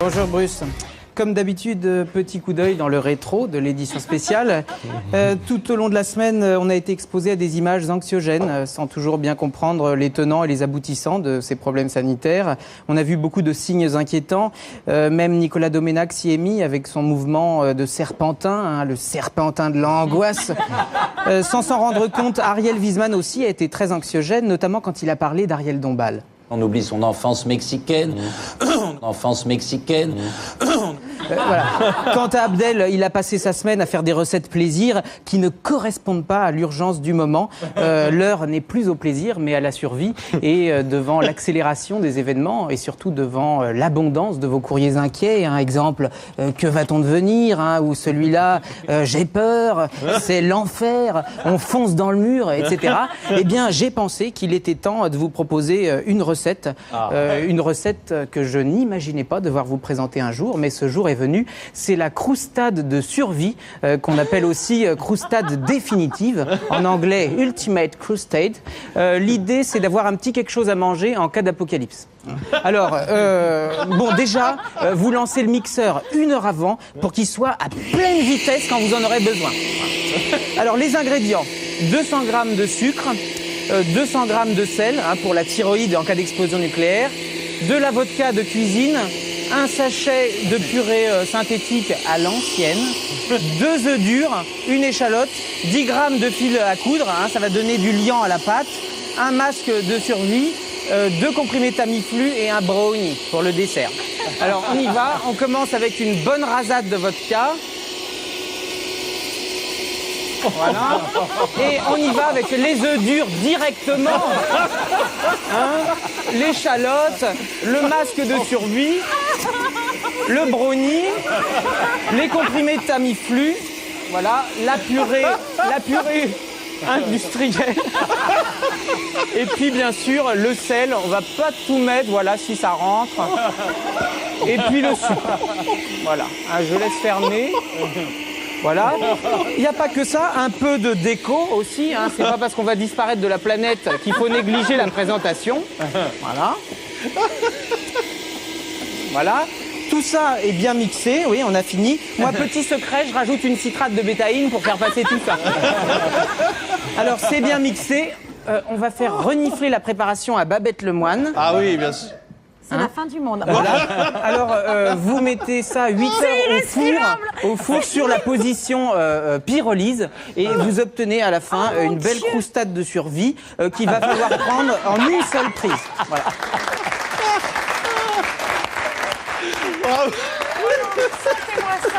Bonjour Bruce. Comme d'habitude, petit coup d'œil dans le rétro de l'édition spéciale. Tout au long de la semaine, on a été exposé à des images anxiogènes, sans toujours bien comprendre les tenants et les aboutissants de ces problèmes sanitaires. On a vu beaucoup de signes inquiétants. Même Nicolas Doménac s'y est mis avec son mouvement de serpentin, le serpentin de l'angoisse. Sans s'en rendre compte, Ariel Wiesman aussi a été très anxiogène, notamment quand il a parlé d'Ariel Dombal. On oublie son enfance mexicaine. Enfance mexicaine. Voilà. Quant à Abdel, il a passé sa semaine à faire des recettes plaisir qui ne correspondent pas à l'urgence du moment. L'heure n'est plus au plaisir, mais à la survie. Et devant l'accélération des événements et surtout devant l'abondance de vos courriers inquiets, exemple, que va-t-on devenir, ou celui-là, j'ai peur, c'est l'enfer, on fonce dans le mur, etc. Eh bien, j'ai pensé qu'il était temps de vous proposer une recette que je n'imaginais pas devoir vous présenter un jour, mais ce jour est venu. C'est la croustade de survie, qu'on appelle aussi croustade définitive, en anglais Ultimate Crustade. L'idée, c'est d'avoir un petit quelque chose à manger en cas d'apocalypse. Alors, déjà, vous lancez le mixeur 1 heure avant pour qu'il soit à pleine vitesse quand vous en aurez besoin. Alors, les ingrédients, 200 g de sucre, 200 g de sel pour la thyroïde en cas d'explosion nucléaire, de la vodka de cuisine, un sachet de purée synthétique à l'ancienne, 2 œufs durs, une échalote, 10 g de fil à coudre, ça va donner du liant à la pâte, un masque de survie, 2 comprimés Tamiflu et un brownie pour le dessert. Alors on y va, on commence avec une bonne rasade de vodka. Voilà. Et on y va avec les œufs durs directement. L'échalote, le masque de survie, le brownie, les comprimés Tamiflu, voilà, la purée industrielle. Et puis bien sûr le sel, on va pas tout mettre, voilà, si ça rentre. Et puis le sucre. Voilà, je laisse fermer. Voilà. Il n'y a pas que ça, un peu de déco aussi. C'est pas parce qu'on va disparaître de la planète qu'il faut négliger la présentation. Voilà. Voilà. Tout ça est bien mixé. Oui, on a fini. Moi, petit secret, je rajoute une citrate de bétaïne pour faire passer tout ça. Alors, c'est bien mixé. On va faire renifler la préparation à Babette Lemoine. Ah oui, bien sûr. C'est la fin du monde. Voilà. Alors, vous mettez ça 8 heures au four sur la position pyrolyse et vous obtenez à la fin une belle croustade de survie qu'il va falloir prendre en une seule prise. Voilà. Sortez-moi ça.